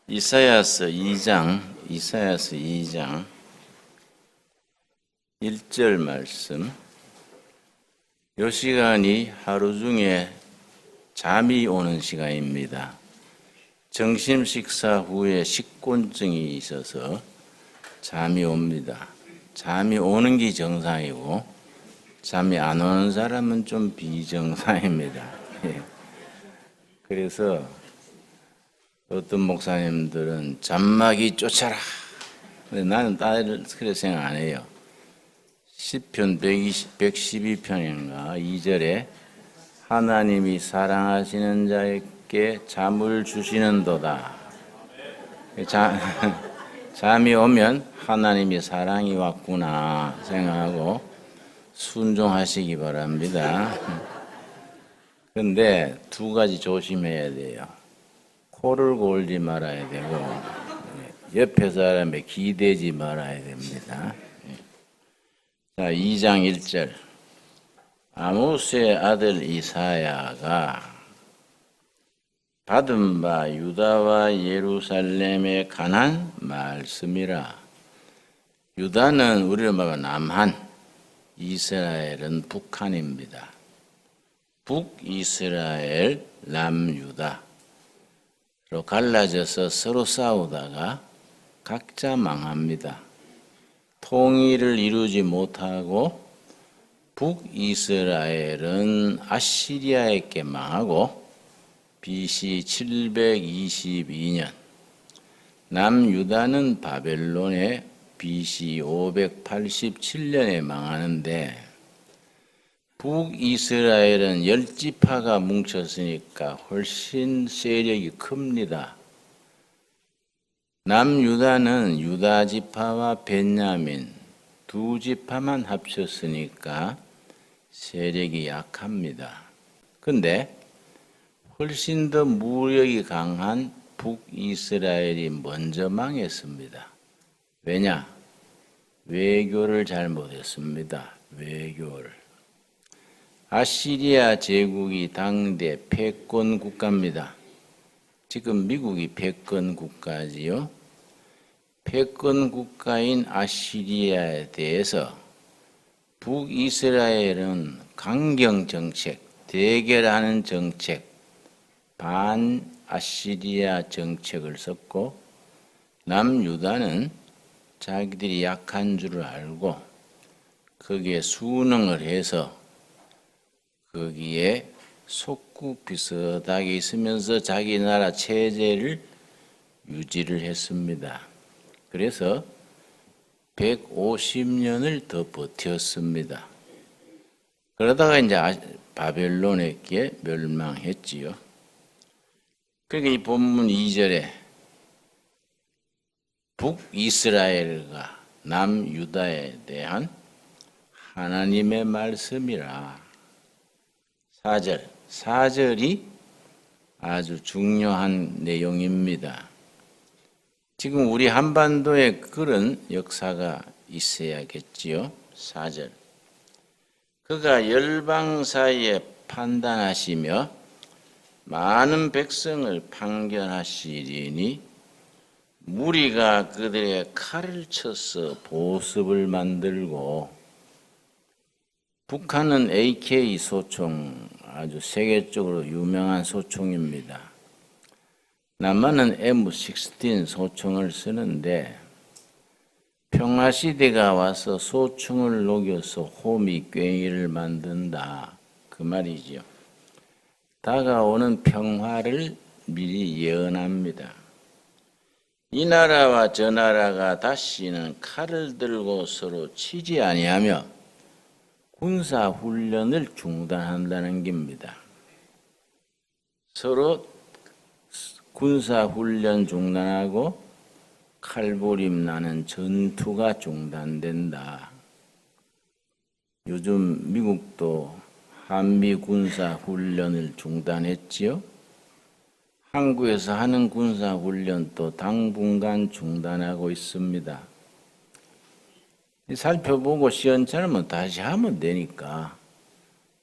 이사야서 2장 1절 말씀. 요 시간이 하루 중에 잠이 오는 시간입니다. 점심 식사 후에 식곤증이 있어서 잠이 옵니다. 잠이 오는 게 정상이고 잠이 안 오는 사람은 좀 비정상입니다. 그래서 어떤 목사님들은 잠마귀 쫓아라. 나는 그렇게 생각 안 해요. 시편 112편인가 2절에 하나님이 사랑하시는 자에게 잠을 주시는도다. 잠이 오면 하나님이 사랑이 왔구나 생각하고 순종하시기 바랍니다. 그런데 두 가지 조심해야 돼요. 코를 골지 말아야 되고 옆에 사람에 기대지 말아야 됩니다. 자, 2장 1절. 아모스의 아들 이사야가 받은 바 유다와 예루살렘에 관한 말씀이라. 유다는 우리로 말하면 남한, 이스라엘은 북한입니다. 북이스라엘, 남유다. 로 갈라져서 서로 싸우다가 각자 망합니다. 통일을 이루지 못하고 북이스라엘은 아시리아에게 망하고 BC 722년, 남유다는 바벨론에 BC 587년에 망하는데 북이스라엘은 10지파가 뭉쳤으니까 훨씬 세력이 큽니다. 남유다는 유다지파와 벤야민 두 지파만 합쳤으니까 세력이 약합니다. 근데 훨씬 더 무력이 강한 북이스라엘이 먼저 망했습니다. 왜냐? 외교를 잘못했습니다. 외교를. 아시리아 제국이 당대 패권 국가입니다. 지금 미국이 패권 국가지요. 패권 국가인 아시리아에 대해서 북이스라엘은 강경 정책, 대결하는 정책, 반 아시리아 정책을 썼고 남유다는 자기들이 약한 줄을 알고 거기에 순응을 해서 거기에 속국 비슷하게 있으면서 자기 나라 체제를 유지를 했습니다. 그래서 150년을 더 버텼습니다. 그러다가 이제 바벨론에게 멸망했지요. 그러니까 이 본문 2절에 북이스라엘과 남유다에 대한 하나님의 말씀이라. 4절이 아주 중요한 내용입니다. 지금 우리 한반도에 그런 역사가 있어야겠지요. 4절. 그가 열방 사이에 판단하시며 많은 백성을 판결하시리니 무리가 그들의 칼을 쳐서 보습을 만들고 북한은 AK 소총 아주 세계적으로 유명한 소총입니다. 남한은 M16 소총을 쓰는데 평화시대가 와서 소총을 녹여서 호미괭이를 만든다. 그 말이죠. 다가오는 평화를 미리 예언합니다. 이 나라와 저 나라가 다시는 칼을 들고 서로 치지 아니하며 군사훈련을 중단한다는 겁니다. 서로 군사훈련 중단하고 칼부림 나는 전투가 중단된다. 요즘 미국도 한미 군사 훈련을 중단했지요. 한국에서 하는 군사 훈련도 당분간 중단하고 있습니다. 살펴보고 시원찮으면 다시 하면 되니까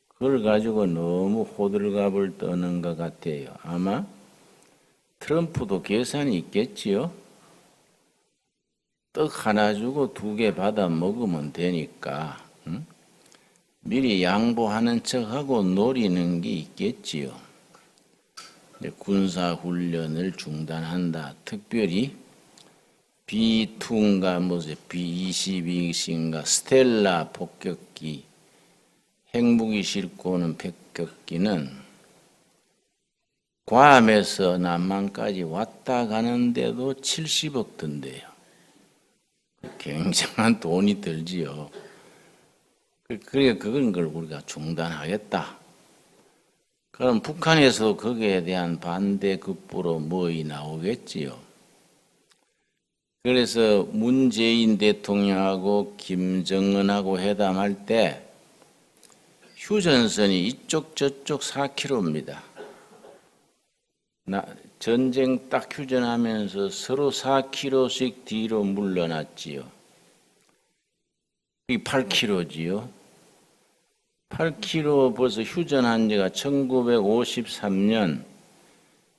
그걸 가지고 너무 호들갑을 떠는 것 같아요. 아마 트럼프도 계산이 있겠지요. 떡 하나 주고 2개 받아 먹으면 되니까 미리 양보하는 척하고 노리는 게 있겠지요. 군사훈련을 중단한다. 특별히 B2인가 B-22인가 스텔라 폭격기, 핵무기 싣고 오는 폭격기는 괌에서 남한까지 왔다 가는데도 70억 든대요. 굉장한 돈이 들지요. 그래, 그걸 우리가 중단하겠다. 그럼 북한에서 거기에 대한 반대 급부로 뭐이 나오겠지요. 그래서 문재인 대통령하고 김정은하고 회담할 때 휴전선이 이쪽 저쪽 4km입니다. 전쟁 딱 휴전하면서 서로 4km씩 뒤로 물러났지요. 이 8km지요. 8km 벌써 휴전한 지가 1953년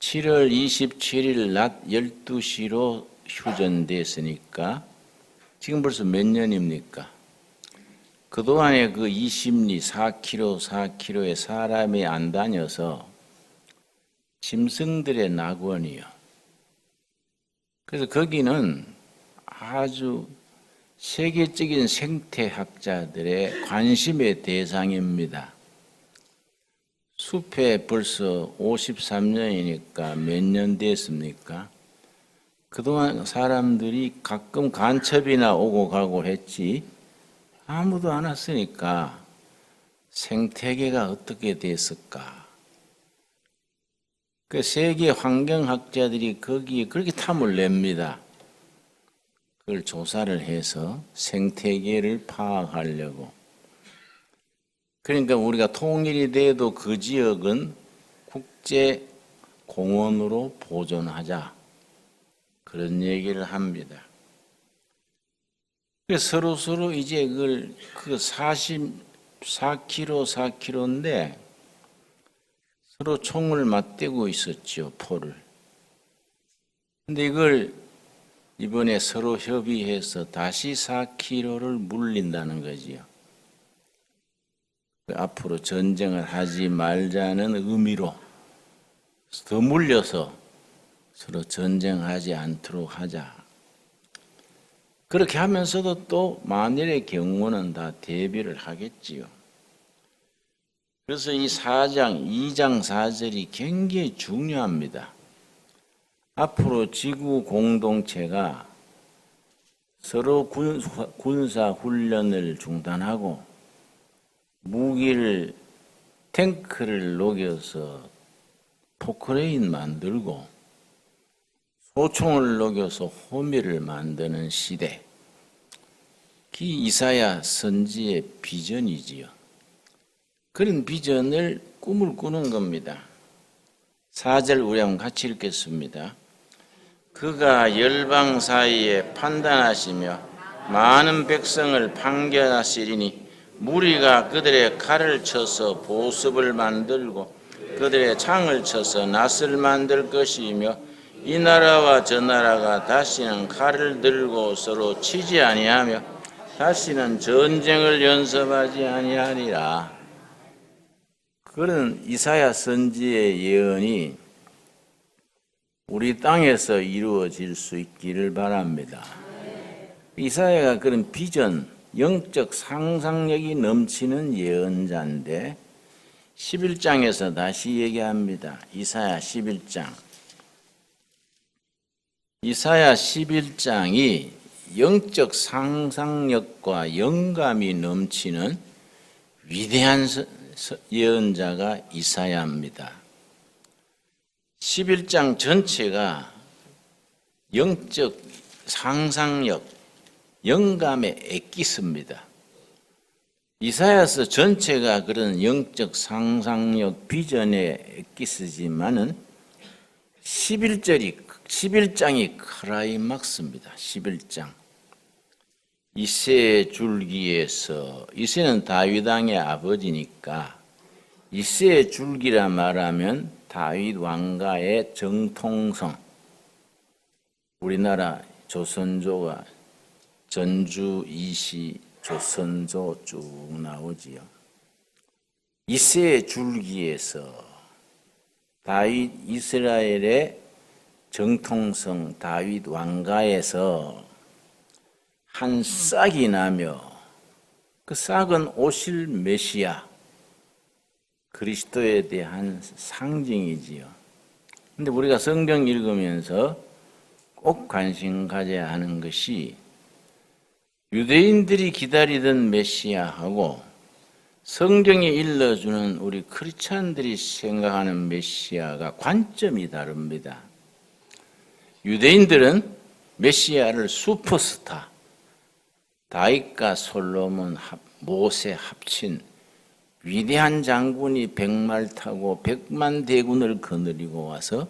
7월 27일 낮 12시로 휴전됐으니까 지금 벌써 몇 년입니까? 그동안에 그 20리 4km에 사람이 안 다녀서 짐승들의 낙원이요. 그래서 거기는 아주 세계적인 생태학자들의 관심의 대상입니다. 숲에 벌써 53년이니까 몇 년 됐습니까? 그동안 사람들이 가끔 간첩이나 오고 가고 했지 아무도 안 왔으니까 생태계가 어떻게 됐을까? 그 세계 환경학자들이 거기에 그렇게 탐을 냅니다. 그걸 조사를 해서 생태계를 파악하려고. 그러니까 우리가 통일이 돼도 그 지역은 국제 공원으로 보존하자. 그런 얘기를 합니다. 그래서 서로 이제 그 44km인데 서로 총을 맞대고 있었죠, 포를. 근데 이걸 이번에 서로 협의해서 다시 4km를 물린다는 거지요. 앞으로 전쟁을 하지 말자는 의미로 더 물려서 서로 전쟁하지 않도록 하자. 그렇게 하면서도 또 만일의 경우는 다 대비를 하겠지요. 그래서 이 4장, 2장 4절이 굉장히 중요합니다. 앞으로 지구 공동체가 서로 군사 훈련을 중단하고 무기를 탱크를 녹여서 포크레인 만들고 소총을 녹여서 호미를 만드는 시대. 그 이사야 선지의 비전이지요. 그런 비전을 꿈을 꾸는 겁니다. 4절 우리 한번 같이 읽겠습니다. 그가 열방 사이에 판단하시며 많은 백성을 판결하시리니 무리가 그들의 칼을 쳐서 보습을 만들고 그들의 창을 쳐서 낫을 만들 것이며 이 나라와 저 나라가 다시는 칼을 들고 서로 치지 아니하며 다시는 전쟁을 연습하지 아니하리라. 그런 이사야 선지의 예언이 우리 땅에서 이루어질 수 있기를 바랍니다. 이사야가 그런 비전, 영적 상상력이 넘치는 예언자인데 11장에서 다시 얘기합니다. 이사야 11장. 이사야 11장이 영적 상상력과 영감이 넘치는 위대한 예언자가 이사야입니다. 11장 전체가 영적 상상력, 영감에 엑기스입니다. 이사야서 전체가 그런 영적 상상력, 비전의 엑기스지만은 11장이 크라이막스입니다. 11장. 이새의 줄기에서, 이새는 다윗 왕의 아버지니까 이새의 줄기라 말하면 다윗 왕가의 정통성, 우리나라 조선조가 전주, 이시, 조선조 쭉 나오지요. 이새의 줄기에서 다윗 이스라엘의 정통성 다윗 왕가에서 한 싹이 나며 그 싹은 오실 메시아 그리스도에 대한 상징이지요. 근데 우리가 성경 읽으면서 꼭 관심 가져야 하는 것이 유대인들이 기다리던 메시아하고 성경이 일러주는 우리 크리스찬들이 생각하는 메시아가 관점이 다릅니다. 유대인들은 메시아를 슈퍼스타, 다윗과 솔로몬, 모세 합친 위대한 장군이 100말 타고 100만 대군을 거느리고 와서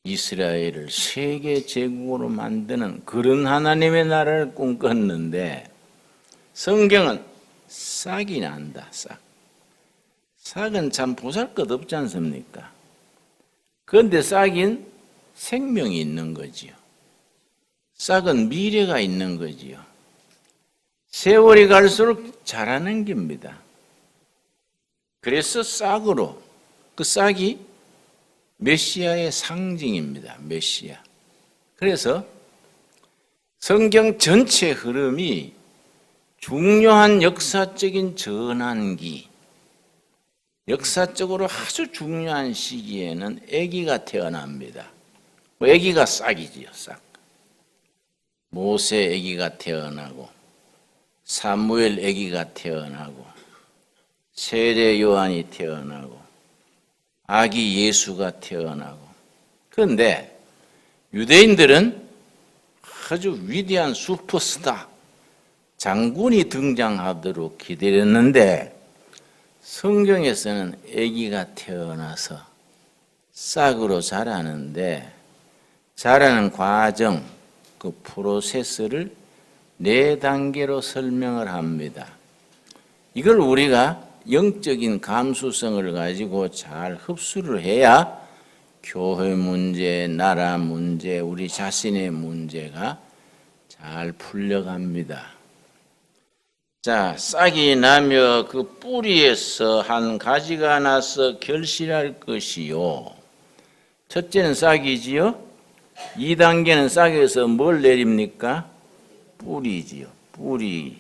이스라엘을 세계 제국으로 만드는 그런 하나님의 나라를 꿈꿨는데 성경은 싹이 난다. 싹은 참 보잘것없지 않습니까? 그런데 싹인 생명이 있는 거지요. 싹은 미래가 있는 거지요. 세월이 갈수록 자라는 겁니다. 그래서 싹으로, 그 싹이 메시아의 상징입니다. 메시아. 그래서 성경 전체 흐름이 중요한 역사적인 전환기, 역사적으로 아주 중요한 시기에는 아기가 태어납니다. 아기가 싹이지요, 싹. 모세 아기가 태어나고, 사무엘 아기가 태어나고, 세례 요한이 태어나고, 아기 예수가 태어나고. 그런데 유대인들은 아주 위대한 슈퍼스타, 장군이 등장하도록 기다렸는데 성경에서는 아기가 태어나서 싹으로 자라는데 자라는 과정, 그 프로세스를 4단계로 설명을 합니다. 이걸 우리가 영적인 감수성을 가지고 잘 흡수를 해야 교회 문제, 나라 문제, 우리 자신의 문제가 잘 풀려갑니다. 자, 싹이 나며 그 뿌리에서 한 가지가 나서 결실할 것이요. 첫째는 싹이지요. 2단계는 싹에서 뭘 내립니까? 뿌리지요. 뿌리.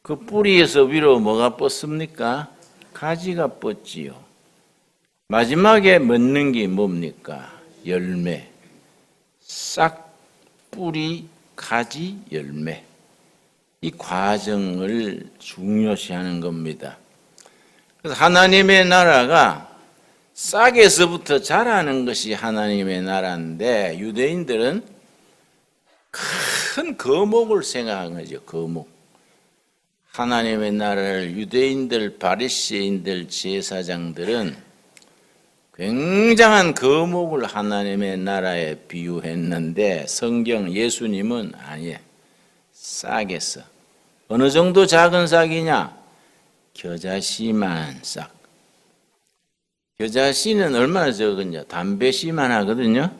그 뿌리에서 위로 뭐가 뻗습니까? 가지가 뻗지요. 마지막에 맺는 게 뭡니까? 열매. 싹, 뿌리, 가지, 열매. 이 과정을 중요시하는 겁니다. 그래서 하나님의 나라가 싹에서부터 자라는 것이 하나님의 나라인데 유대인들은 큰 거목을 생각한 거죠. 거목. 하나님의 나라를 유대인들, 바리새인들, 제사장들은 굉장한 거목을 하나님의 나라에 비유했는데 성경 예수님은 아니에요. 싹에서. 어느 정도 작은 싹이냐? 겨자씨만 싹. 겨자씨는 얼마나 적은냐? 담배씨만 하거든요.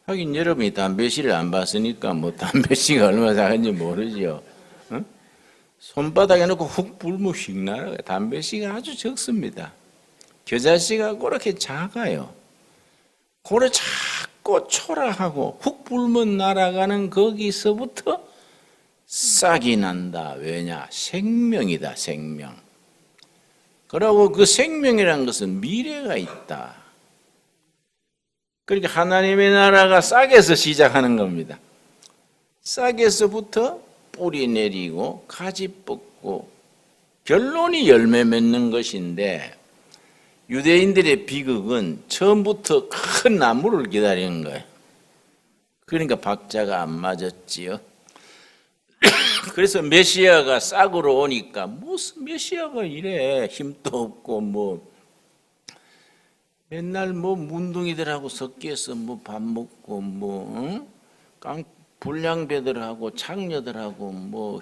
하긴 여러분이 담배씨를 안 봤으니까 뭐 담배씨가 얼마나 작은지 모르지요. 어? 손바닥에 놓고 훅 불면 휙 날아가요. 담배씨가 아주 적습니다. 겨자씨가 그렇게 작아요. 그래 작고 초라하고 훅 불면 날아가는 거기서부터 싹이 난다. 왜냐? 생명이다. 생명. 그러고 그 생명이라는 것은 미래가 있다. 그러니까 하나님의 나라가 싹에서 시작하는 겁니다. 싹에서부터 뿌리 내리고 가지 뻗고 결론이 열매 맺는 것인데 유대인들의 비극은 처음부터 큰 나무를 기다리는 거예요. 그러니까 박자가 안 맞았지요. 그래서 메시아가 싹으로 오니까 무슨 메시아가 이래 힘도 없고 뭐 맨날 뭐 문둥이들하고 섞여서 뭐 밥 먹고 뭐 불량배들하고 창녀들하고 뭐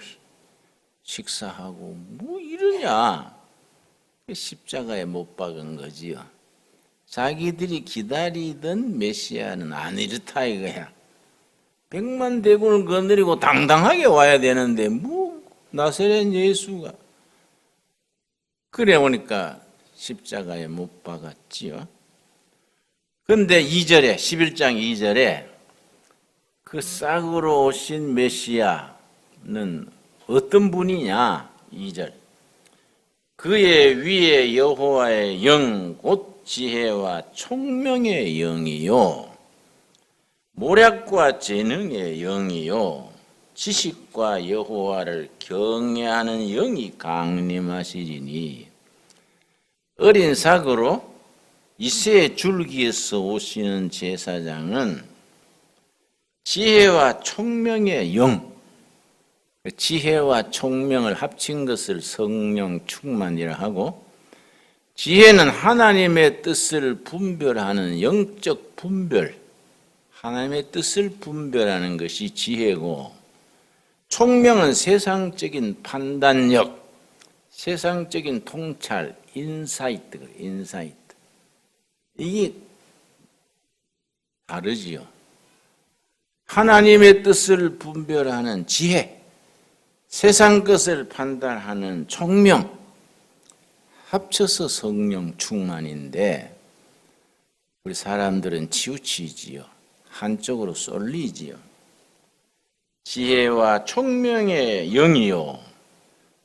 식사하고 뭐 이러냐. 십자가에 못 박은 거지요. 자기들이 기다리던 메시아는 안 이렇다 이거야. 100만 대군을 거느리고 당당하게 와야 되는데 뭐 나사렛 예수가 그래 오니까 십자가에 못 박았지요. 그런데 2절에 11장 2절에 그 싹으로 오신 메시아는 어떤 분이냐. 2절 그의 위에 여호와의 영 곧 지혜와 총명의 영이요 모략과 재능의 영이요 지식과 여호와를 경외하는 영이 강림하시리니 어린 삭으로 이새의 줄기에서 오시는 제사장은 지혜와 총명의 영, 지혜와 총명을 합친 것을 성령 충만이라 하고 지혜는 하나님의 뜻을 분별하는 영적 분별, 하나님의 뜻을 분별하는 것이 지혜고 총명은 세상적인 판단력, 세상적인 통찰, 인사이트. 이게 다르지요. 하나님의 뜻을 분별하는 지혜, 세상 것을 판단하는 총명, 합쳐서 성령 충만인데 우리 사람들은 치우치지요. 한쪽으로 쏠리지요. 지혜와 총명의 영이요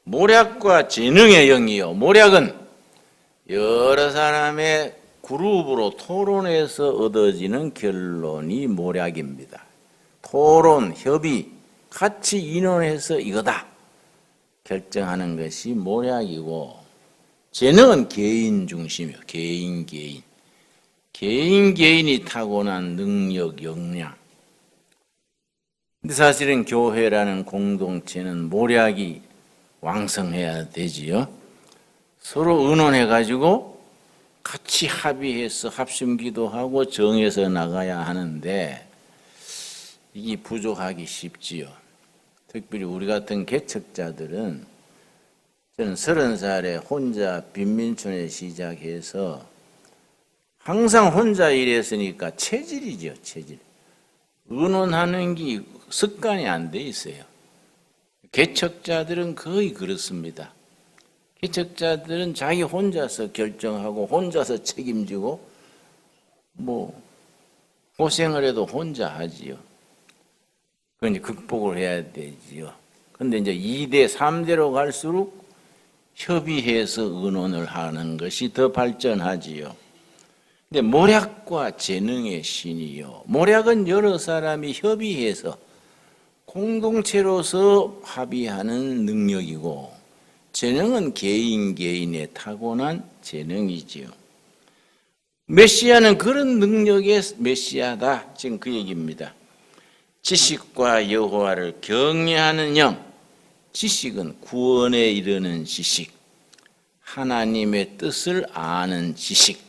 모략과 재능의 영이요 모략은 여러 사람의 그룹으로 토론해서 얻어지는 결론이 모략입니다. 토론, 협의, 같이 의논해서 이거다 결정하는 것이 모략이고 재능은 개인 중심이요. 개인이 타고난 능력, 역량. 근데 사실은 교회라는 공동체는 모략이 왕성해야 되지요. 서로 의논해가지고 같이 합의해서 합심기도하고 정해서 나가야 하는데 이게 부족하기 쉽지요. 특별히 우리 같은 개척자들은 저는 30살에 혼자 빈민촌에 시작해서 항상 혼자 일했으니까 체질이죠, 체질. 의논하는 게 습관이 안 돼 있어요. 개척자들은 거의 그렇습니다. 개척자들은 자기 혼자서 결정하고 혼자서 책임지고 뭐 고생을 해도 혼자 하지요. 그건 이제 극복을 해야 되지요. 근데 이제 2대, 3대로 갈수록 협의해서 의논을 하는 것이 더 발전하지요. 근데 모략과 재능의 신이요. 모략은 여러 사람이 협의해서 공동체로서 합의하는 능력이고 재능은 개인의 타고난 재능이지요. 메시아는 그런 능력의 메시아다. 지금 그 얘기입니다. 지식과 여호와를 경외하는 영. 지식은 구원에 이르는 지식. 하나님의 뜻을 아는 지식.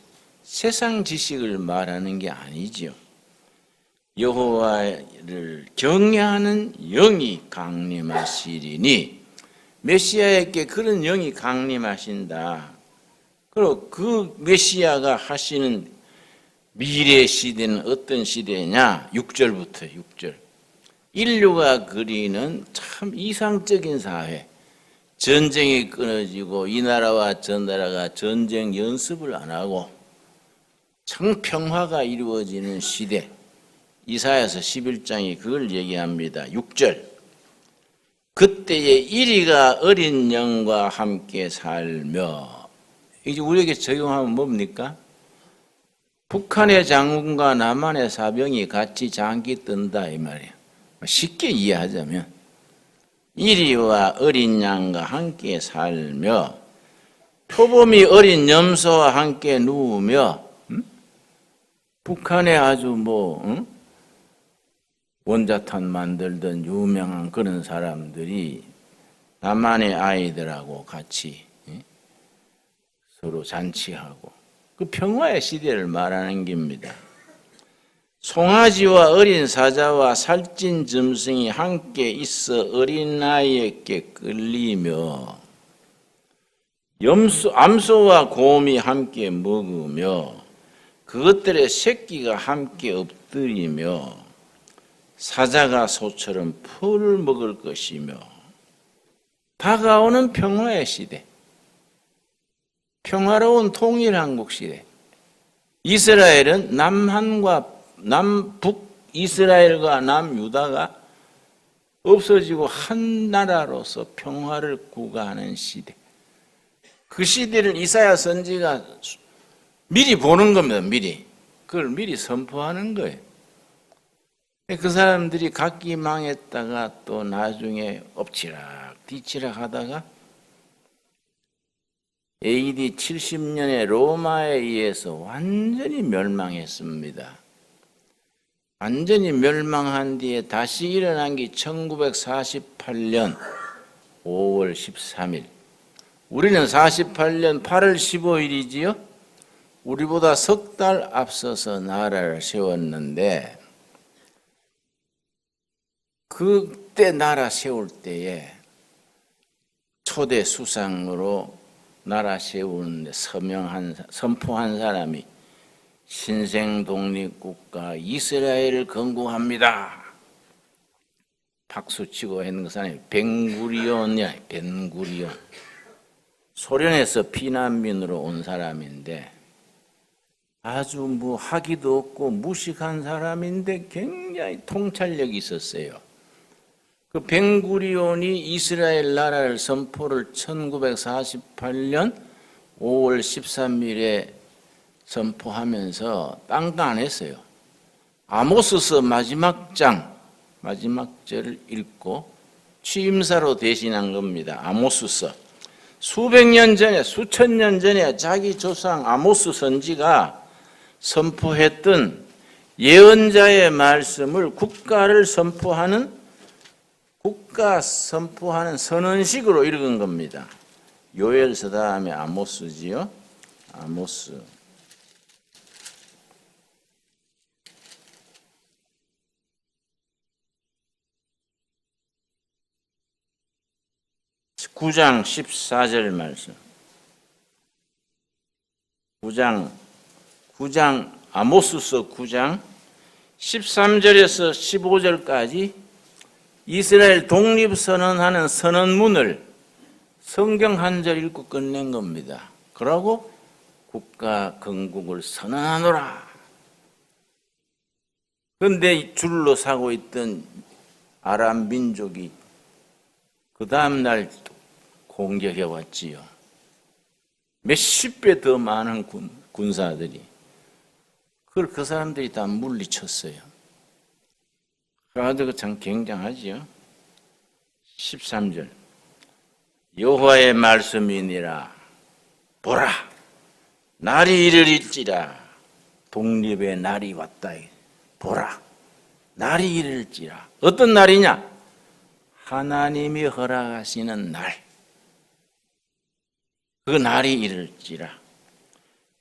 세상 지식을 말하는 게 아니지요. 여호와를 경외하는 영이 강림하시리니 메시아에게 그런 영이 강림하신다. 그리고 그 메시아가 하시는 미래 시대는 어떤 시대냐? 6절부터 6절. 인류가 그리는 참 이상적인 사회. 전쟁이 끊어지고 이 나라와 저 나라가 전쟁 연습을 안 하고 청평화가 이루어지는 시대. 이사야서 11장이 그걸 얘기합니다. 6절. 그때에 이리가 어린 영과 함께 살며. 이제 우리에게 적용하면 뭡니까? 북한의 장군과 남한의 사병이 같이 장기 뜬다 이 말이에요. 쉽게 이해하자면 이리와 어린 양과 함께 살며 표범이 어린 염소와 함께 누우며 북한에 아주 원자탄 만들던 유명한 그런 사람들이 남한의 아이들하고 같이 서로 잔치하고 그 평화의 시대를 말하는 겁니다. 송아지와 어린 사자와 살찐 짐승이 함께 있어 어린아이에게 끌리며 암소와 곰이 함께 먹으며 그것들의 새끼가 함께 엎드리며 사자가 소처럼 풀을 먹을 것이며 다가오는 평화의 시대, 평화로운 통일한국 시대. 이스라엘은 남북 이스라엘과 남유다가 없어지고 한 나라로서 평화를 구가하는 시대. 그 시대를 이사야 선지가 미리 보는 겁니다. 그걸 미리 선포하는 거예요. 그 사람들이 각기 망했다가 또 나중에 엎치락 뒤치락 하다가 AD 70년에 로마에 의해서 완전히 멸망했습니다. 완전히 멸망한 뒤에 다시 일어난 게 1948년 5월 13일. 우리는 48년 8월 15일이지요. 우리보다 석 달 앞서서 나라를 세웠는데 그때 나라 세울 때에 초대 수상으로 나라 세우는데 선포한 사람이 신생 독립국가 이스라엘을 건국합니다. 박수치고 했는 그 사람이 벤구리온이야. 벤구리온. 소련에서 피난민으로 온 사람인데 아주 학위도 없고 무식한 사람인데 굉장히 통찰력이 있었어요. 그 벤구리온이 이스라엘 나라를 선포를 1948년 5월 13일에 선포하면서 딴거 안 했어요. 아모스서 마지막 절을 읽고 취임사로 대신한 겁니다. 아모스서. 수백 년 전에, 수천 년 전에 자기 조상 아모스 선지가 선포했던 예언자의 말씀을 국가 선포하는 선언식으로 읽은 겁니다. 요엘서 다음에 아모스지요. 아모스. (9장) 14절 말씀. 9장 아모스서 9장 13절에서 15절까지 이스라엘 독립선언하는 선언문을 성경 한 절 읽고 끝낸 겁니다. 그러고 국가 건국을 선언하노라. 그런데 줄로 서고 있던 아람 민족이 그 다음날 공격해 왔지요. 몇십 배 더 많은 군사들이. 그걸 그 사람들이 다 물리쳤어요. 그래가지고 참 굉장하지요. 13절. 여호와의 말씀이니라. 보라, 날이 이르리지라. 독립의 날이 왔다. 보라, 날이 이르리지라. 어떤 날이냐? 하나님이 허락하시는 날. 그 날이 이를지라.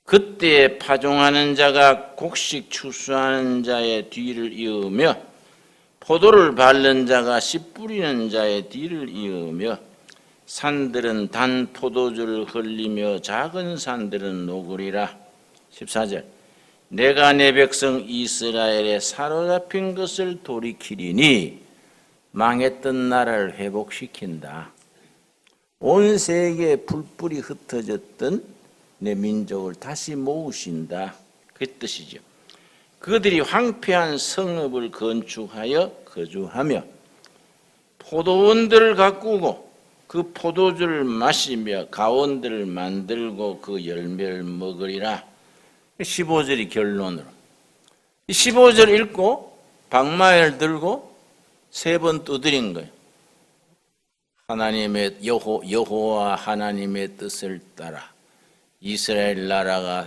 그때 파종하는 자가 곡식 추수하는 자의 뒤를 이으며 포도를 밟는 자가 씨 뿌리는 자의 뒤를 이으며 산들은 단 포도주를 흘리며 작은 산들은 녹으리라. 14절. 내가 내 백성 이스라엘에 사로잡힌 것을 돌이키리니 망했던 나라를 회복시킨다. 온 세계에 불불이 흩어졌던 내 민족을 다시 모으신다. 그 뜻이죠. 그들이 황폐한 성읍을 건축하여 거주하며 포도원들을 가꾸고 그 포도주를 마시며 가원들을 만들고 그 열매를 먹으리라. 15절이 결론으로. 15절 읽고 방마를 들고 3번 두드린 거예요. 하나님의 여호와 하나님의 뜻을 따라 이스라엘 나라가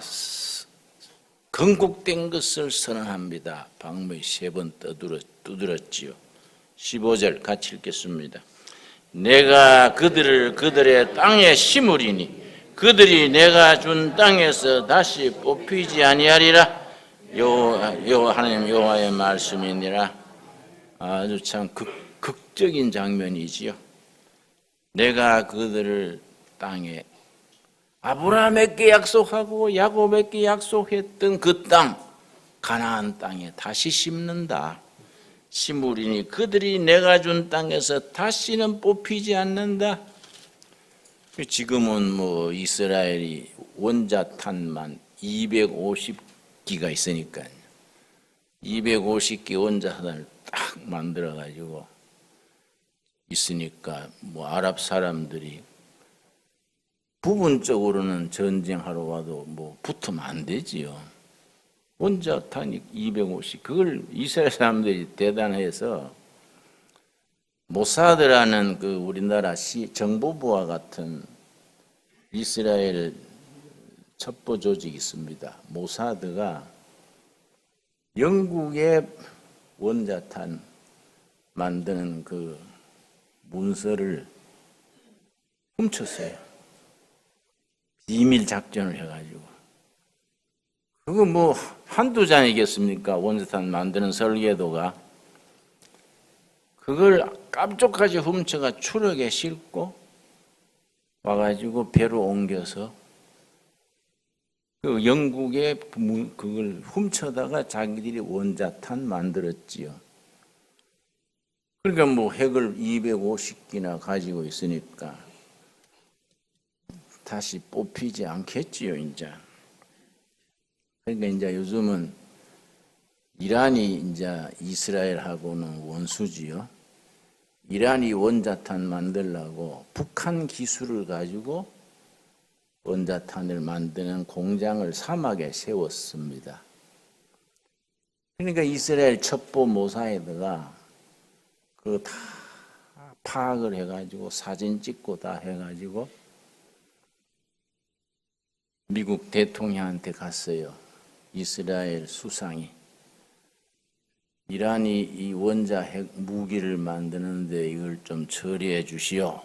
건국된 것을 선언합니다. 방문이 3번 두드렸지요. 15절 같이 읽겠습니다. 내가 그들을 그들의 땅에 심으리니 그들이 내가 준 땅에서 다시 뽑히지 아니하리라. 하나님 여호와의 말씀이니라. 아주 참 극적인 장면이지요. 내가 그들을 땅에 아브라함에게 약속하고 야곱에게 약속했던 그 땅, 가나안 땅에 다시 심는다. 심으리니 그들이 내가 준 땅에서 다시는 뽑히지 않는다. 지금은 뭐 이스라엘이 원자탄만 250기가 있으니까요. 250기 원자탄을 딱 만들어 가지고 있으니까 뭐 아랍 사람들이 부분적으로는 전쟁하러 와도 뭐 붙으면 안 되지요. 원자탄이 250, 그걸 이스라엘 사람들이 대단해서 모사드라는 그 우리나라 정보부와 같은 이스라엘 첩보 조직이 있습니다. 모사드가 영국의 원자탄 만드는 그 문서를 훔쳤어요. 비밀 작전을 해가지고. 그거 뭐 한두 잔이겠습니까? 원자탄 만드는 설계도가. 그걸 깜짝까지 훔쳐가 추럭에 싣고 와가지고 배로 옮겨서 그 영국에 그걸 훔쳐다가 자기들이 원자탄 만들었지요. 그러니까 뭐 핵을 250기나 가지고 있으니까 다시 뽑히지 않겠지요, 이제. 그러니까 이제 요즘은 이란이 이제 이스라엘하고는 원수지요. 이란이 원자탄 만들려고 북한 기술을 가지고 원자탄을 만드는 공장을 사막에 세웠습니다. 그러니까 이스라엘 첩보 모사드가 그거 다 파악을 해가지고 사진 찍고 다 해가지고 미국 대통령한테 갔어요. 이스라엘 수상이. 이란이 이 원자 핵 무기를 만드는데 이걸 좀 처리해 주시오.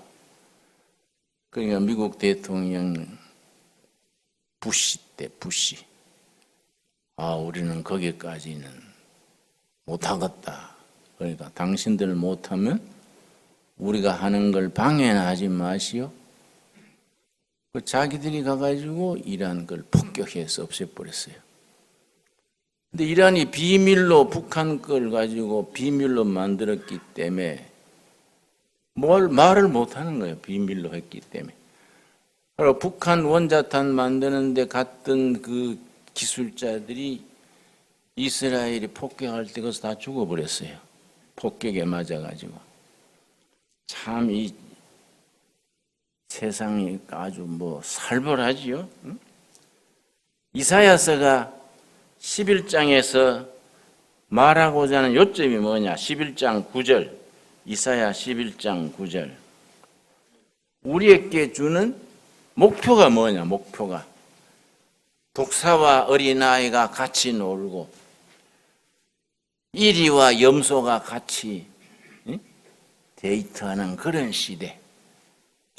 그러니까 미국 대통령 부시 때 부시. 우리는 거기까지는 못하겠다. 그러니까 당신들 못하면 우리가 하는 걸 방해는 하지 마시오. 자기들이 가가지고 이란 걸 폭격해서 없애버렸어요. 근데 이란이 비밀로 북한 걸 가지고 비밀로 만들었기 때문에 말을 못하는 거예요. 비밀로 했기 때문에. 그리고 북한 원자탄 만드는데 갔던 그 기술자들이 이스라엘이 폭격할 때 거기서 다 죽어버렸어요. 폭격에 맞아가지고. 참 이 세상이 아주 뭐 살벌하지요. 응? 이사야서가 11장에서 말하고자 하는 요점이 뭐냐? 11장 9절. 이사야 11장 9절. 우리에게 주는 목표가 뭐냐? 목표가 독사와 어린아이가 같이 놀고 이리와 염소가 같이 데이트하는 그런 시대.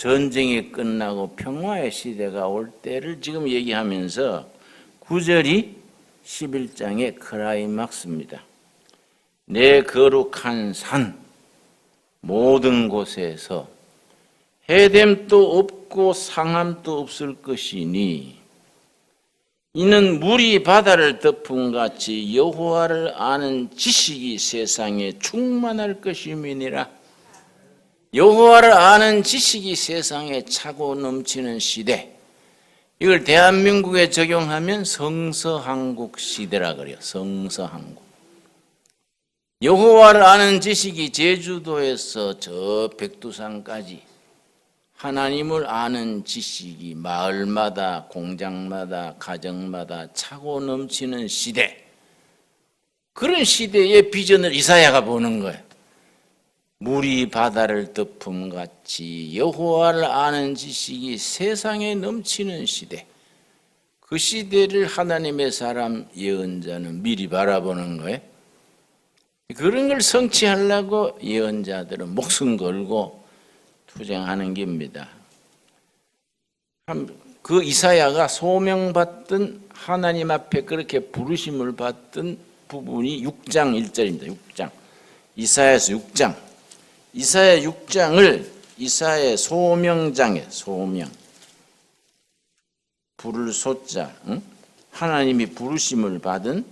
전쟁이 끝나고 평화의 시대가 올 때를 지금 얘기하면서 9절이 11장의 클라이막스입니다. 내 거룩한 산 모든 곳에서 해됨도 없고 상함도 없을 것이니 이는 물이 바다를 덮음 같이 여호와를 아는 지식이 세상에 충만할 것임이니라. 여호와를 아는 지식이 세상에 차고 넘치는 시대. 이걸 대한민국에 적용하면 성서한국 시대라 그래요. 성서한국. 여호와를 아는 지식이 제주도에서 저 백두산까지 하나님을 아는 지식이 마을마다 공장마다 가정마다 차고 넘치는 시대. 그런 시대의 비전을 이사야가 보는 거예요. 물이 바다를 덮음 같이 여호와를 아는 지식이 세상에 넘치는 시대. 그 시대를 하나님의 사람 예언자는 미리 바라보는 거예요. 그런 걸 성취하려고 예언자들은 목숨 걸고 투쟁하는 겁니다. 그 이사야가 소명받던 하나님 앞에 그렇게 부르심을 받던 부분이 6장 1절입니다. 6장. 이사야서 6장. 이사야 6장을 이사야의 소명장에 소명. 부를 소자. 하나님이 부르심을 받은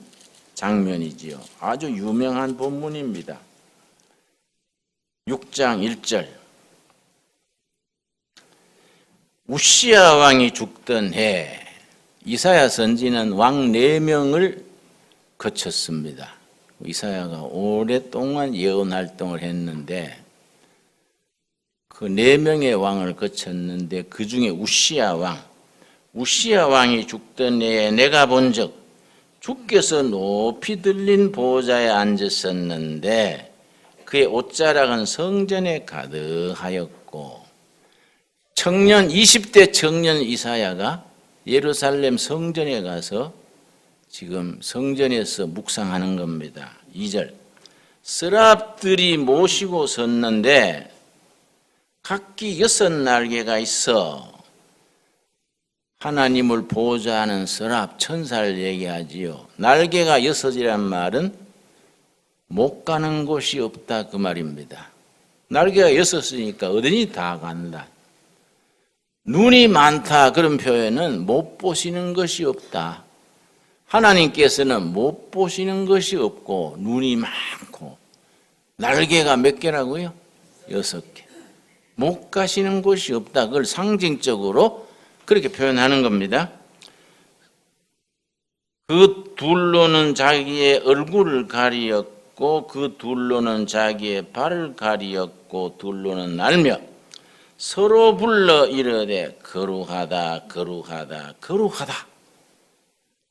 장면이지요. 아주 유명한 본문입니다. 6장 1절. 우시야 왕이 죽던 해 이사야 선지는 왕 4명을 거쳤습니다. 이사야가 오랫동안 예언 활동을 했는데 그 4명의 왕을 거쳤는데 그 중에 우시야 왕이 죽던 해에 내가 본 적 주께서 높이 들린 보좌에 앉으셨는데 그의 옷자락은 성전에 가득하였고 청년 20대 청년 이사야가 예루살렘 성전에 가서 지금 성전에서 묵상하는 겁니다. 2절. 서랍들이 모시고 섰는데 각기 6날개가 있어 하나님을 보좌하는 서랍 천사를 얘기하지요. 날개가 6이란 말은 못 가는 곳이 없다 그 말입니다. 날개가 6이니까 어디니 다 간다. 눈이 많다 그런 표현은 못 보시는 것이 없다. 하나님께서는 못 보시는 것이 없고 눈이 많고 날개가 몇 개라고요? 6개. 못 가시는 곳이 없다. 그걸 상징적으로 그렇게 표현하는 겁니다. 그 둘로는 자기의 얼굴을 가리었고 그 둘로는 자기의 발을 가리었고 둘로는 날며 서로 불러 이르되 거룩하다 거룩하다 거룩하다.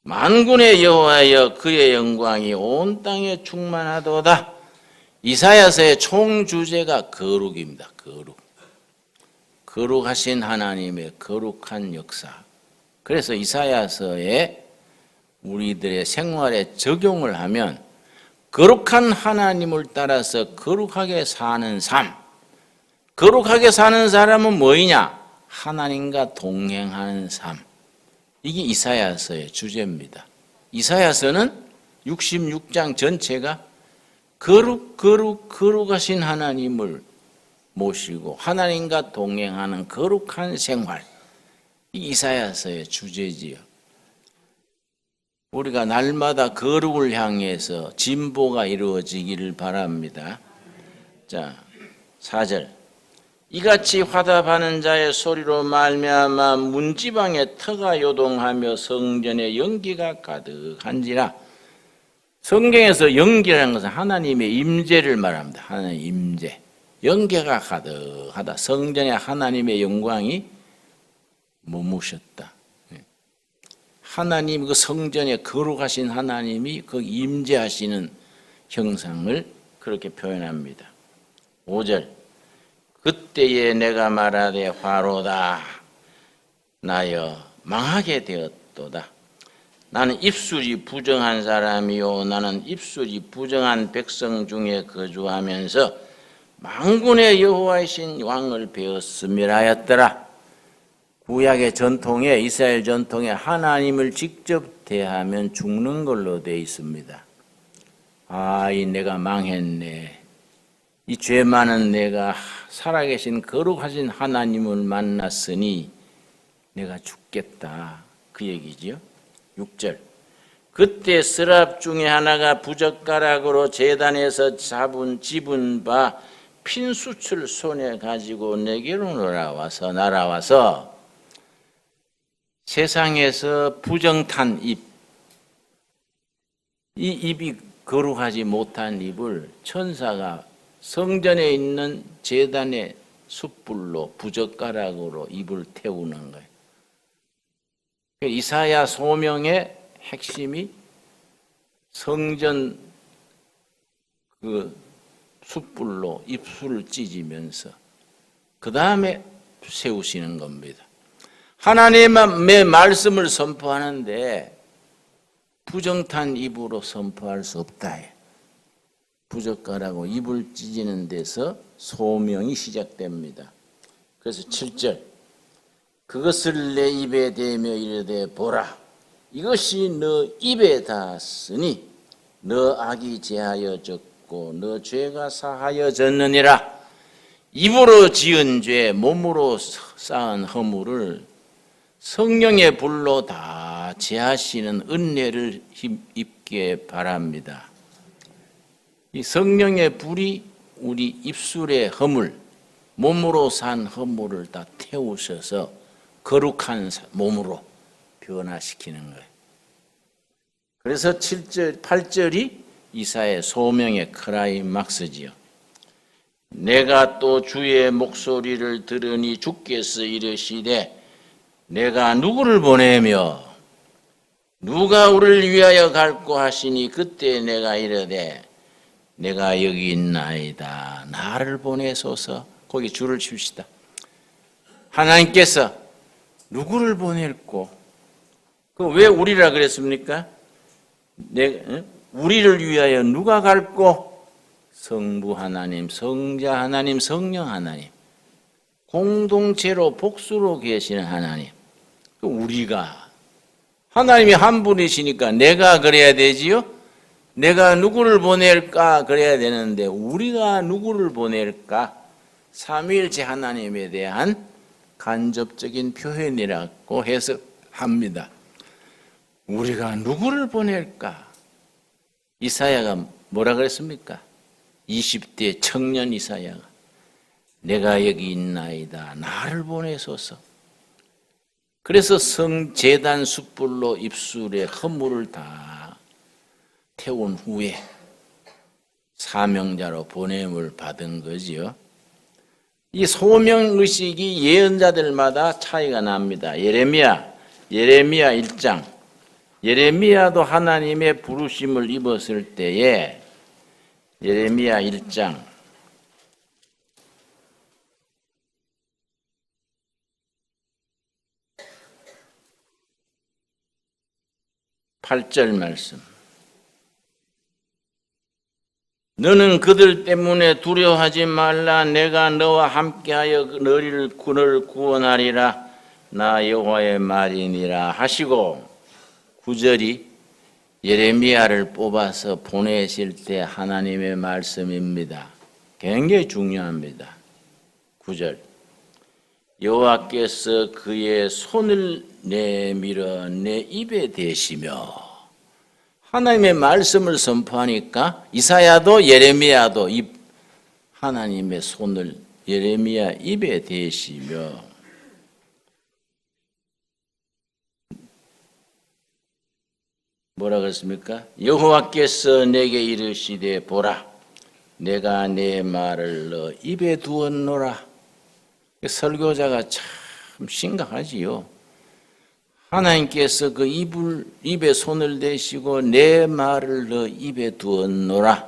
만군의 여호와여 그의 영광이 온 땅에 충만하도다. 이사야서의 총 주제가 거룩입니다. 거룩하신 하나님의 거룩한 역사. 그래서 이사야서에 우리들의 생활에 적용을 하면 거룩한 하나님을 따라서 거룩하게 사는 삶. 거룩하게 사는 사람은 뭐이냐? 하나님과 동행하는 삶. 이게 이사야서의 주제입니다. 이사야서는 66장 전체가 거룩하신 하나님을 모시고 하나님과 동행하는 거룩한 생활. 이 이사야서의 주제지요. 우리가 날마다 거룩을 향해서 진보가 이루어지기를 바랍니다. 자, 4절. 이같이 화답하는 자의 소리로 말미암아 문지방에 터가 요동하며 성전에 연기가 가득한지라. 성경에서 연기라는 것은 하나님의 임재를 말합니다. 하나님의 임재. 연기가 가득하다. 성전에 하나님의 영광이 머무셨다. 하나님 그 성전에 거룩하신 하나님이 그 임재하시는 형상을 그렇게 표현합니다. 5절. 그때에 내가 말하되 화로다 나여 망하게 되었도다. 나는 입술이 부정한 사람이요 나는 입술이 부정한 백성 중에 거주하면서 만군의 여호와이신 왕을 배웠음이라 하였더라. 구약의 전통에 이스라엘 전통에 하나님을 직접 대하면 죽는 걸로 되어 있습니다. 이 내가 망했네. 이 죄 많은 내가 살아계신 거룩하신 하나님을 만났으니 내가 죽겠다. 그 얘기지요. 6절. 그때 서랍 중에 하나가 부젓가락으로 제단에서 집은 바 핀수출 손에 가지고 내게로 날아와서 세상에서 부정탄 입, 이 입이 거룩하지 못한 입을 천사가 성전에 있는 제단의 숯불로 부젓가락으로 입을 태우는 거예요. 이사야 소명의 핵심이 성전 그 숯불로 입술을 찢으면서 그 다음에 세우시는 겁니다. 하나님의 말씀을 선포하는데 부정탄 입으로 선포할 수 없다. 부적가라고 입을 찢는 데서 소명이 시작됩니다. 그래서 7절 그것을 내 입에 대며 이르되 보라 이것이 너 입에 닿았으니 너 악이 제하여졌고 너 죄가 사하여졌느니라. 입으로 지은 죄 몸으로 쌓은 허물을 성령의 불로 다 제하시는 은혜를 입게 바랍니다. 이 성령의 불이 우리 입술의 허물, 몸으로 산 허물을 다 태우셔서 거룩한 몸으로 변화시키는 거예요. 그래서 7절, 8절이 이사의 소명의 크라이막스지요. 내가 또 주의 목소리를 들으니 주께서 이르시되 내가 누구를 보내며 누가 우리를 위하여 갈고 하시니 그때 내가 이르되 내가 여기 있나이다. 나를 보내소서. 거기 줄을 칩시다. 하나님께서 누구를 보낼고 왜 우리라 그랬습니까? 우리를 위하여 누가 갈고? 성부 하나님, 성자 하나님, 성령 하나님. 공동체로 복수로 계시는 하나님. 우리가 하나님이 한 분이시니까 내가 그래야 되지요. 내가 누구를 보낼까 그래야 되는데 우리가 누구를 보낼까? 삼위일체 하나님에 대한 간접적인 표현이라고 해석합니다. 우리가 누구를 보낼까? 이사야가 뭐라 그랬습니까? 20대 청년 이사야가 내가 여기 있나이다. 나를 보내소서. 그래서 성제단 숯불로 입술에 허물을 다 태운 후에 사명자로 보냄을 받은 거지요. 이 소명의식이 예언자들마다 차이가 납니다. 예레미야 1장. 예레미야도 하나님의 부르심을 입었을 때에 예레미야 1장 8절 말씀. 너는 그들 때문에 두려워하지 말라. 내가 너와 함께하여 너를 구원하리라. 나 여호와의 말이니라 하시고 9절이 예레미야를 뽑아서 보내실 때 하나님의 말씀입니다. 굉장히 중요합니다. 9절 여호와께서 그의 손을 내밀어 내 입에 대시며 하나님의 말씀을 선포하니까 이사야도 예레미야도 하나님의 손을 예레미야 입에 대시며 뭐라 그랬습니까? 여호와께서 내게 이르시되 보라 내가 내 말을 너 입에 두었노라. 설교자가 참 심각하지요. 하나님께서 그 입에 손을 대시고 내 말을 너 입에 두었노라.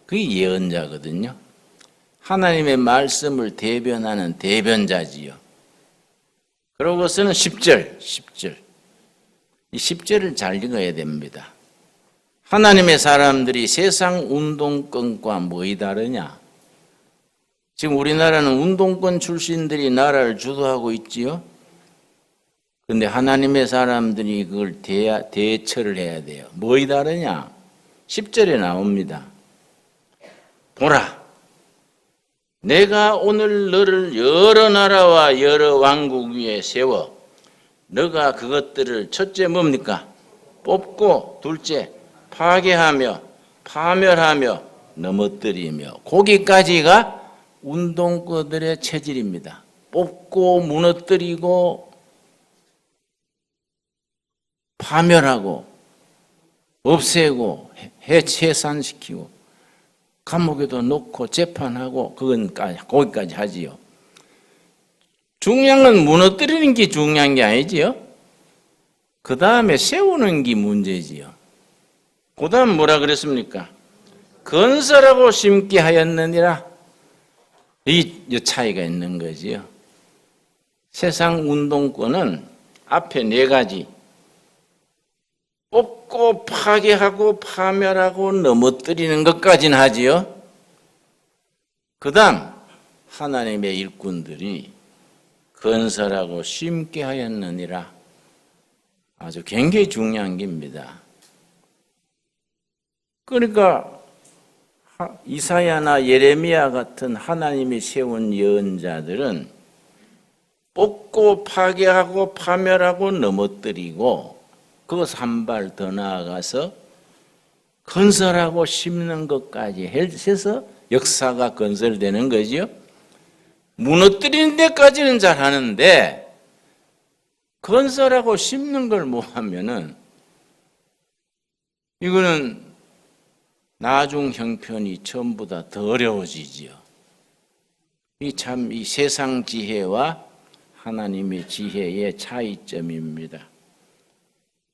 그게 예언자거든요. 하나님의 말씀을 대변하는 대변자지요. 그러고서는 10절. 이 10절을 잘 읽어야 됩니다. 하나님의 사람들이 세상 운동권과 뭐이 다르냐? 지금 우리나라는 운동권 출신들이 나라를 주도하고 있지요. 그런데 하나님의 사람들이 그걸 대처를 해야 돼요. 뭐이 다르냐? 10절에 나옵니다. 보라, 내가 오늘 너를 여러 나라와 여러 왕국 위에 세워 너가 그것들을 첫째 뭡니까? 뽑고 둘째 파괴하며 파멸하며 넘어뜨리며 거기까지가 운동권들의 체질입니다. 뽑고 무너뜨리고 파멸하고 없애고 해산시키고 감옥에도 놓고 재판하고 거기까지 하지요. 중요한 건 무너뜨리는 게 중요한 게 아니지요. 그 다음에 세우는 게 문제지요. 그 다음 뭐라 그랬습니까? 건설하고 심게 하였느니라. 이 차이가 있는 거지요. 세상 운동권은 앞에 네 가지 뽑고 파괴하고 파멸하고 넘어뜨리는 것까지는 하지요. 그 다음 하나님의 일꾼들이 건설하고 심게 하였느니라. 아주 굉장히 중요한 겁니다. 그러니까 이사야나 예레미야 같은 하나님이 세운 예언자들은 뽑고 파괴하고 파멸하고 넘어뜨리고 그것을 한 발 더 나아가서 건설하고 심는 것까지 해서 역사가 건설되는 거죠. 무너뜨리는 데까지는 잘하는데 건설하고 심는 걸 못하면은 이거는 나중 형편이 전부 다 더 어려워지지요. 이 세상 지혜와 하나님의 지혜의 차이점입니다.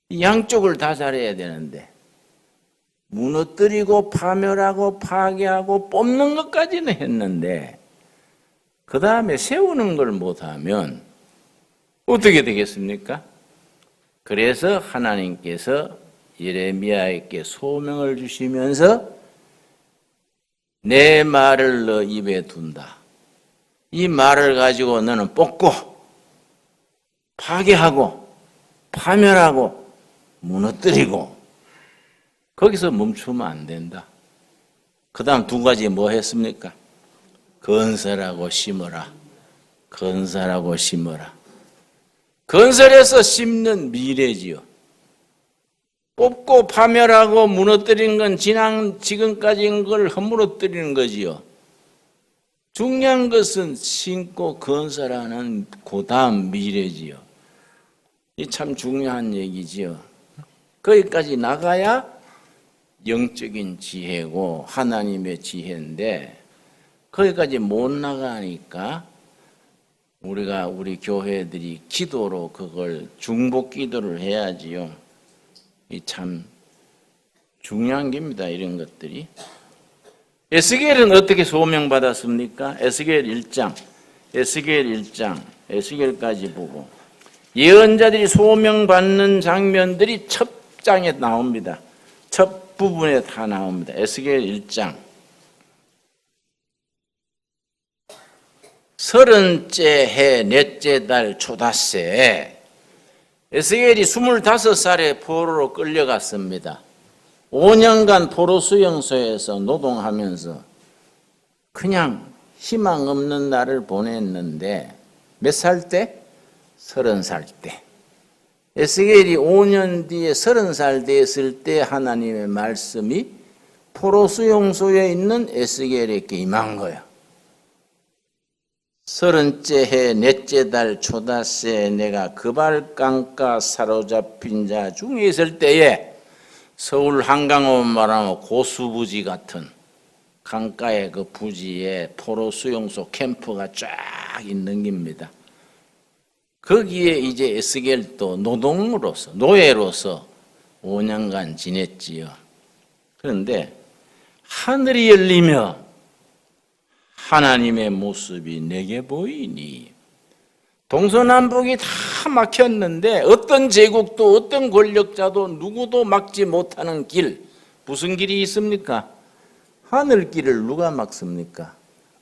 이 양쪽을 다 잘해야 되는데 무너뜨리고 파멸하고 파괴하고 뽑는 것까지는 했는데 그 다음에 세우는 걸 못하면 어떻게 되겠습니까? 그래서 하나님께서 예레미야에게 소명을 주시면서 내 말을 너 입에 둔다. 이 말을 가지고 너는 뽑고 파괴하고 파멸하고 무너뜨리고 거기서 멈추면 안 된다. 그 다음 두 가지 뭐 했습니까? 건설하고 심어라. 건설하고 심어라. 건설해서 심는 미래지요. 뽑고 파멸하고 무너뜨리는 건 지금까지인 걸 허물어뜨리는 거지요. 중요한 것은 심고 건설하는 그 다음 미래지요. 이 참 중요한 얘기지요. 거기까지 나가야 영적인 지혜고 하나님의 지혜인데 거기까지 못 나가니까 우리 교회들이 기도로 그걸 중복 기도를 해야지요. 이 참 중요한 겁니다. 이런 것들이. 에스겔은 어떻게 소명받았습니까? 에스겔 1장, 에스겔까지 보고 예언자들이 소명받는 장면들이 첫 장에 나옵니다. 첫 부분에 다 나옵니다. 에스겔 1장. 30째 해 넷째 달 초닷새에 에스겔이 25살에 포로로 끌려갔습니다. 5년간 포로 수용소에서 노동하면서 그냥 희망 없는 날을 보냈는데 몇 살 때? 30살 때. 에스겔이 5년 뒤에 30살 됐을 때 하나님의 말씀이 포로 수용소에 있는 에스겔에게 임한 거야. 30째 해 넷째 달 초닷새에 내가 그발강가 사로잡힌 자 중에 있을 때에 서울 한강으로 말하면 고수부지 같은 강가의 그 부지에 포로 수용소 캠프가 쫙 있는 겁니다. 거기에 이제 에스겔도 노예로서 5년간 지냈지요. 그런데 하늘이 열리며 하나님의 모습이 내게 보이니 동서남북이 다 막혔는데 어떤 제국도 어떤 권력자도 누구도 막지 못하는 길, 무슨 길이 있습니까? 하늘길을 누가 막습니까?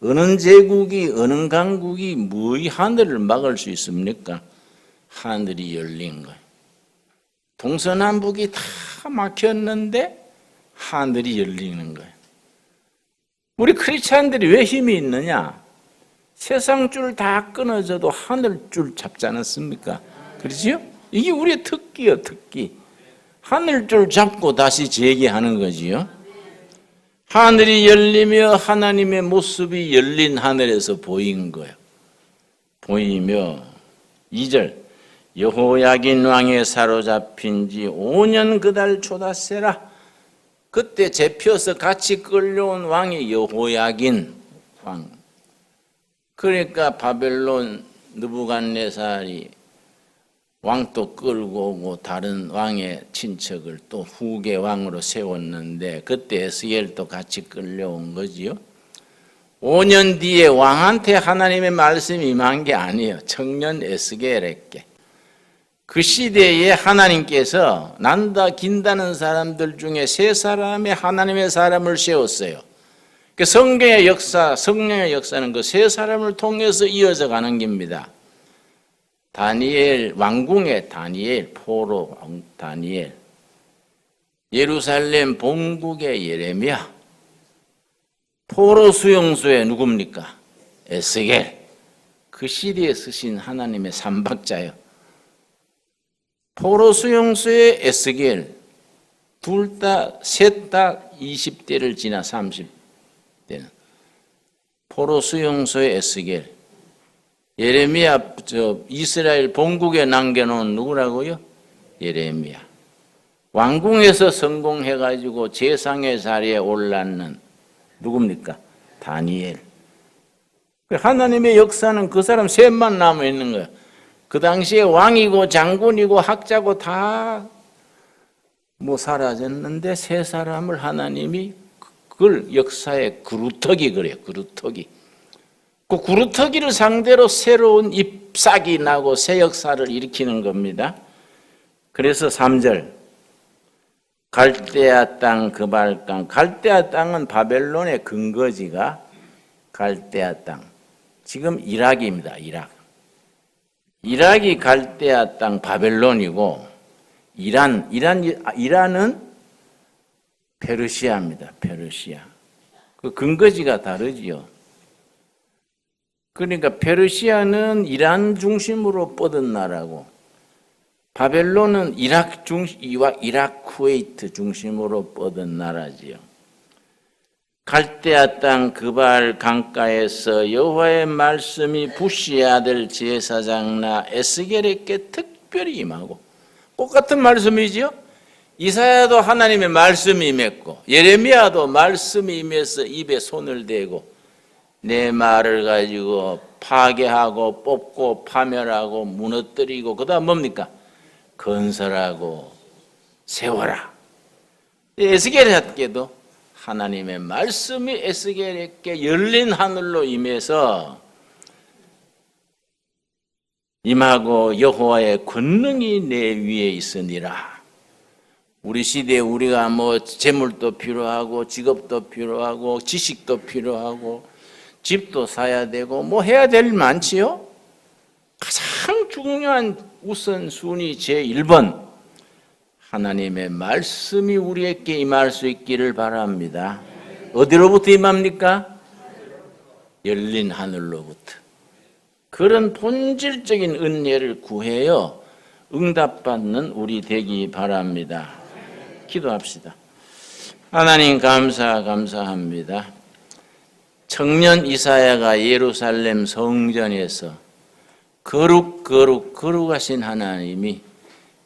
어느 제국이 어느 강국이 뭐의 하늘을 막을 수 있습니까? 하늘이 열린 거예요. 동서남북이 다 막혔는데 하늘이 열리는 거예요. 우리 크리스찬들이 왜 힘이 있느냐? 세상 줄 다 끊어져도 하늘 줄 잡지 않았습니까? 그렇지요? 이게 우리의 특기요, 특기. 하늘 줄 잡고 다시 재기하는 거지요. 하늘이 열리며 하나님의 모습이 열린 하늘에서 보인 거예요. 보이며 2절 여호야긴 왕에 사로잡힌 지 5년 그달 초닷새라. 그때 잡혀서 같이 끌려온 왕이 여호야긴 왕. 그러니까 바벨론 느부갓네살이 왕도 끌고 오고 다른 왕의 친척을 또 후계 왕으로 세웠는데 그때 에스겔도 같이 끌려온 거지요. 5년 뒤에 왕한테 하나님의 말씀이 임한 게 아니에요. 청년 에스겔에게. 그 시대에 하나님께서 난다 긴다는 사람들 중에 세 사람의 하나님의 사람을 세웠어요. 그 성경의 역사, 성령의 역사는 그 세 사람을 통해서 이어져 가는 겁니다. 다니엘, 왕궁의 다니엘, 포로 다니엘, 예루살렘 본국의 예레미야, 포로 수용소의 누굽니까? 에스겔. 그 시대에 쓰신 하나님의 삼박자예요. 포로 수용소의 에스겔, 셋 다 20대를 지나 30대는 포로 수용소의 에스겔, 예레미야 이스라엘 본국에 남겨놓은 누구라고요? 예레미야. 왕궁에서 성공해가지고 재상의 자리에 올랐는 누굽니까? 다니엘. 하나님의 역사는 그 사람 셋만 남아 있는 거예요. 그 당시에 왕이고 장군이고 학자고 다 사라졌는데 세 사람을 하나님이 그걸 역사의 그루터기 그래요. 그루터기. 그 그루터기를 상대로 새로운 잎사귀 나고 새 역사를 일으키는 겁니다. 그래서 3절 갈대아 땅 그발강. 갈대아 땅은 바벨론의 근거지가 갈대아 땅. 지금 이락입니다. 이락이 갈대아 땅 바벨론이고 이란은 페르시아입니다. 페르시아. 그 근거지가 다르지요. 그러니까 페르시아는 이란 중심으로 뻗은 나라고 바벨론은 이락 쿠웨이트 중심으로 뻗은 나라지요. 갈대아 땅 그발 강가에서 여호와의 말씀이 부시 아들 제사장 에스겔에게 특별히 임하고 똑같은 말씀이지요. 이사야도 하나님의 말씀이 임했고 예레미야도 말씀이 임해서 입에 손을 대고 내 말을 가지고 파괴하고 뽑고 파멸하고 무너뜨리고 그다음 뭡니까? 건설하고 세워라. 에스겔에게도 하나님의 말씀이 에스겔에게 열린 하늘로 임해서 임하고 여호와의 권능이 내 위에 있으니라. 우리 시대에 우리가 재물도 필요하고 직업도 필요하고 지식도 필요하고 집도 사야 되고 해야 될 일 많지요. 가장 중요한 우선순위 제1번 하나님의 말씀이 우리에게 임할 수 있기를 바랍니다. 어디로부터 임합니까? 열린 하늘로부터. 그런 본질적인 은혜를 구해요. 응답받는 우리 되기 바랍니다. 기도합시다. 하나님 감사합니다. 청년 이사야가 예루살렘 성전에서 거룩하신 하나님이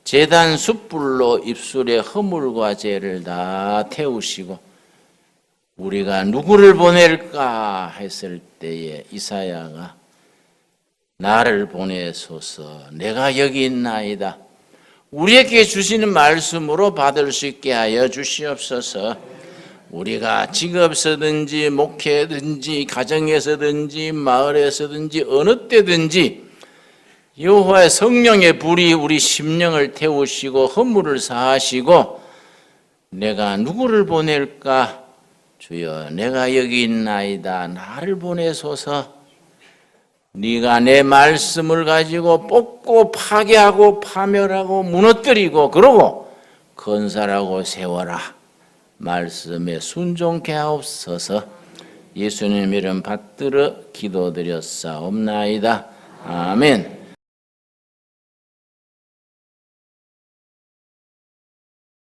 제단 숯불로 입술의 허물과 죄를 다 태우시고 우리가 누구를 보낼까 했을 때에 이사야가 나를 보내소서 내가 여기 있나이다. 우리에게 주시는 말씀으로 받을 수 있게 하여 주시옵소서. 우리가 직업서든지 목회든지 가정에서든지 마을에서든지 어느 때든지 여호와의 성령의 불이 우리 심령을 태우시고 허물을 사하시고 내가 누구를 보낼까? 주여 내가 여기 있나이다. 나를 보내소서. 네가 내 말씀을 가지고 뽑고 파괴하고 파멸하고 무너뜨리고 그러고 건설하고 세워라. 말씀에 순종케 하옵소서. 예수님 이름 받들어 기도드렸사옵나이다. 아멘.